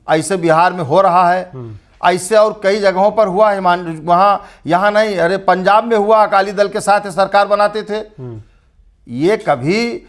ऐसे बिहार में हो रहा है, ऐसे और कई जगहों पर हुआ है। वहाँ यहाँ नहीं, अरे पंजाब में हुआ, अकाली दल के साथ सरकार बनाते थे। ये कभी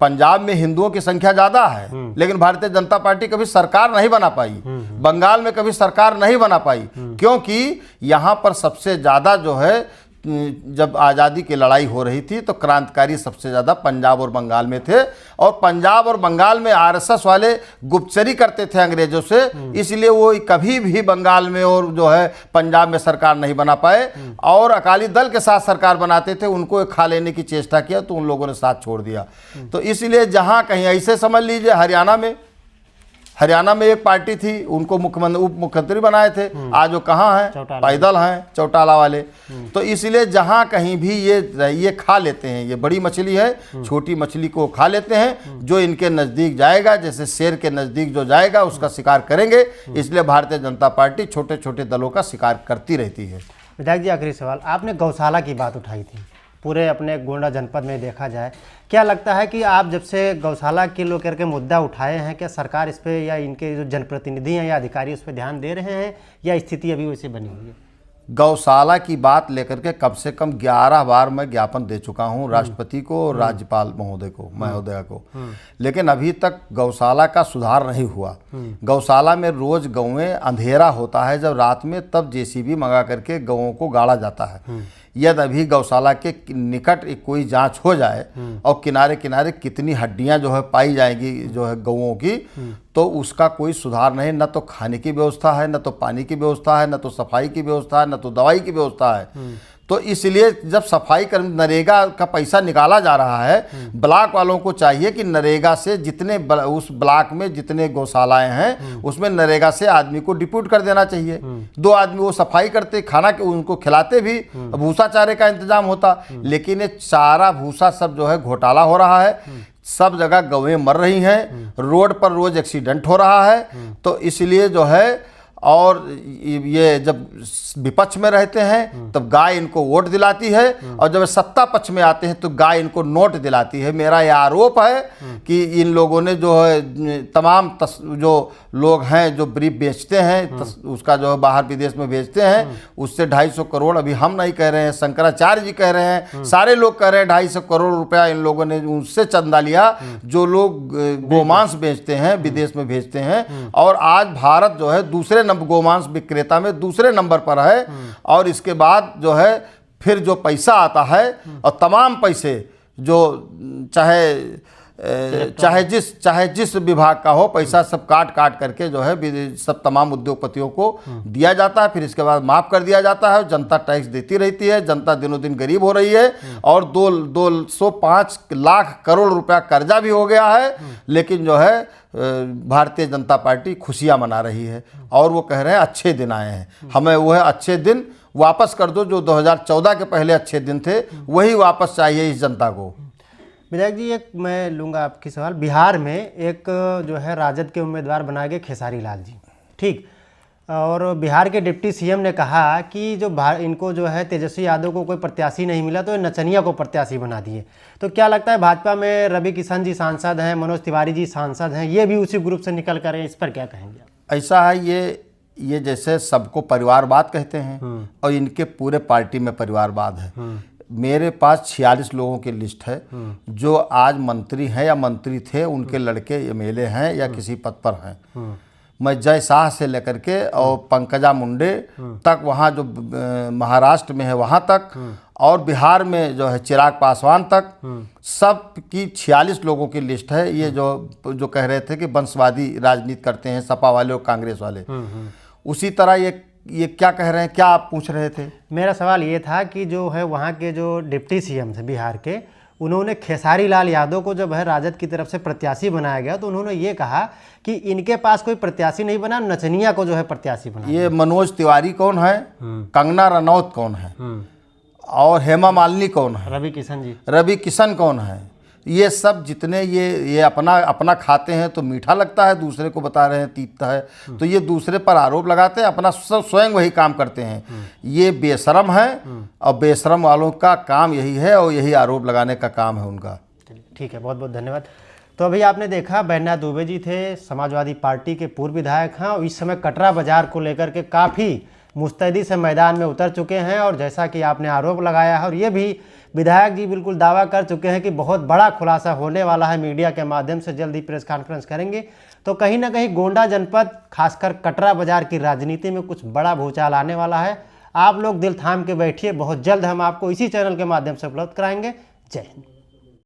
पंजाब में हिंदुओं की संख्या ज़्यादा है, लेकिन भारतीय जनता पार्टी कभी सरकार नहीं बना पाई। बंगाल में कभी सरकार नहीं बना पाई, क्योंकि यहाँ पर सबसे ज़्यादा जो है, जब आज़ादी की लड़ाई हो रही थी तो क्रांतिकारी सबसे ज़्यादा पंजाब और बंगाल में थे, और पंजाब और बंगाल में आरएसएस वाले गुप्तचरी करते थे अंग्रेजों से, इसलिए वो कभी भी बंगाल में और जो है पंजाब में सरकार नहीं बना पाए। और अकाली दल के साथ सरकार बनाते थे, उनको खा लेने की चेष्टा किया तो उन लोगों ने साथ छोड़ दिया। तो इसलिए जहाँ कहीं ऐसे समझ लीजिए, हरियाणा में एक पार्टी थी, उनको मुख्यमंत्री उप मुख्यमंत्री बनाए थे, आज वो कहाँ हैं? पैदल हैं, चौटाला वाले। तो इसलिए जहाँ कहीं भी ये खा लेते हैं, ये बड़ी मछली है, छोटी मछली को खा लेते हैं। जो इनके नज़दीक जाएगा, जैसे शेर के नज़दीक जो जाएगा उसका शिकार करेंगे। इसलिए भारतीय जनता पार्टी छोटे छोटे दलों का शिकार करती रहती है। विधायक जी, आखिरी सवाल, आपने गौशाला की बात उठाई थी। पूरे अपने गोंडा जनपद में देखा जाए, क्या लगता है कि आप जब से गौशाला के लोग करके मुद्दा उठाए हैं, क्या सरकार इस पे या इनके जो जनप्रतिनिधि हैं या अधिकारी उस पर ध्यान दे रहे हैं, या स्थिति अभी वैसे बनी हुई है? गौशाला की बात लेकर के कम से कम 11 बार मैं ज्ञापन दे चुका हूं राष्ट्रपति को और राज्यपाल महोदया को, लेकिन अभी तक गौशाला का सुधार नहीं हुआ। गौशाला में रोज गौएं, अंधेरा होता है जब रात में, तब जेसीबी मंगा करके गौओं को गाड़ा जाता है। यदि अभी गौशाला के निकट कोई जांच हो जाए और किनारे किनारे कितनी हड्डियां जो है पाई जाएंगी जो है गौओं की, तो उसका कोई सुधार नहीं। न तो खाने की व्यवस्था है, न तो पानी की व्यवस्था है, न तो सफाई की व्यवस्था है, न तो दवाई की व्यवस्था है। तो इसलिए जब सफाई कर नरेगा का पैसा निकाला जा रहा है, ब्लॉक वालों को चाहिए कि नरेगा से जितने उस ब्लॉक में जितने गौशालाएं हैं उसमें नरेगा से आदमी को डिप्यूट कर देना चाहिए। 2 आदमी वो सफाई करते, खाना के उनको खिलाते भी, भूसा चारे का इंतजाम होता। लेकिन ये चारा भूसा सब जो है घोटाला हो रहा है, सब जगह गौएं मर रही हैं, रोड पर रोज एक्सीडेंट हो रहा है। तो इसलिए जो है, और ये जब विपक्ष में रहते हैं तब गाय इनको वोट दिलाती है, और जब सत्ता पक्ष में आते हैं तो गाय इनको नोट दिलाती है। मेरा यह आरोप है कि इन लोगों ने जो है तमाम जो लोग हैं जो ब्रीफ बेचते हैं, उसका जो है बाहर विदेश में भेजते हैं, उससे 250 करोड़, अभी हम नहीं कह रहे हैं, शंकराचार्य जी कह रहे हैं, सारे लोग कह रहे हैं 250 करोड़ रुपया इन लोगों ने उनसे चंदा लिया, जो लोग गोमांस बेचते हैं विदेश में भेजते हैं। और आज भारत जो है दूसरे गोमांस विक्रेता में दूसरे नंबर पर है। और इसके बाद जो है फिर जो पैसा आता है, और तमाम पैसे जो चाहे जिस विभाग का हो, पैसा सब काट करके जो है सब तमाम उद्योगपतियों को दिया जाता है। फिर इसके बाद माफ कर दिया जाता है, जनता टैक्स देती रहती है, जनता दिनों दिन गरीब हो रही है, और 205 लाख करोड़ रुपया कर्जा भी हो गया है। लेकिन जो है भारतीय जनता पार्टी खुशियां मना रही है, और वो कह रहे हैं अच्छे दिन आए हैं, हमें वो है अच्छे दिन वापस कर दो, जो 2014 के पहले अच्छे दिन थे वही वापस चाहिए इस जनता को। विधायक जी, एक मैं लूँगा आपकी सवाल। बिहार में एक जो है राजद के उम्मीदवार बनाए गए खेसारी लाल जी, ठीक, और बिहार के डिप्टी सीएम ने कहा कि जो इनको जो है तेजस्वी यादव को कोई प्रत्याशी नहीं मिला तो नचनिया को प्रत्याशी बना दिए। तो क्या लगता है, भाजपा में रवि किशन जी सांसद हैं, मनोज तिवारी जी सांसद हैं, ये भी उसी ग्रुप से निकल कर हैं, इस पर क्या कहेंगे? ऐसा है, ये जैसे सबको परिवारवाद कहते हैं, और इनके पूरे पार्टी में परिवारवाद है। मेरे पास 46 लोगों की लिस्ट है जो आज मंत्री हैं या मंत्री थे, उनके लड़के एमएलए हैं या किसी पद पर हैं। मैं जय शाह से लेकर के और पंकजा मुंडे तक, वहाँ जो महाराष्ट्र में है वहाँ तक, और बिहार में जो है चिराग पासवान तक, सब की 46 लोगों की लिस्ट है। ये जो कह रहे थे कि वंशवादी राजनीति करते हैं सपा वाले और कांग्रेस वाले, उसी तरह ये क्या कह रहे हैं? क्या आप पूछ रहे थे? मेरा सवाल ये था कि जो है वहाँ के जो डिप्टी सीएम थे बिहार के, उन्होंने खेसारी लाल यादव को जब है राजद की तरफ से प्रत्याशी बनाया गया तो उन्होंने ये कहा कि इनके पास कोई प्रत्याशी नहीं बना, नचनिया को जो है प्रत्याशी बना। ये मनोज तिवारी कौन है, कंगना रनौत कौन है, और हेमा मालिनी कौन है, रवि किशन कौन है, ये सब जितने ये अपना खाते हैं तो मीठा लगता है, दूसरे को बता रहे हैं तीता है, तो ये दूसरे पर आरोप लगाते हैं, अपना स्वयं वही काम करते हैं। ये बेशरम है, और बेशरम वालों का काम यही है, और यही आरोप लगाने का काम है उनका। ठीक है, बहुत बहुत धन्यवाद। तो अभी आपने देखा बैजनाथ दुबे जी थे, समाजवादी पार्टी के पूर्व विधायक हैं और इस समय कटरा बाजार को लेकर के काफ़ी मुस्तैदी से मैदान में उतर चुके हैं। और जैसा कि आपने आरोप लगाया है और ये भी विधायक जी बिल्कुल दावा कर चुके हैं कि बहुत बड़ा खुलासा होने वाला है, मीडिया के माध्यम से जल्द ही प्रेस कॉन्फ्रेंस करेंगे। तो कहीं ना कहीं गोंडा जनपद खासकर कटरा बाजार की राजनीति में कुछ बड़ा भूचाल आने वाला है। आप लोग दिल थाम के बैठिए, बहुत जल्द हम आपको इसी चैनल के माध्यम से उपलब्ध कराएंगे। जय हिंद।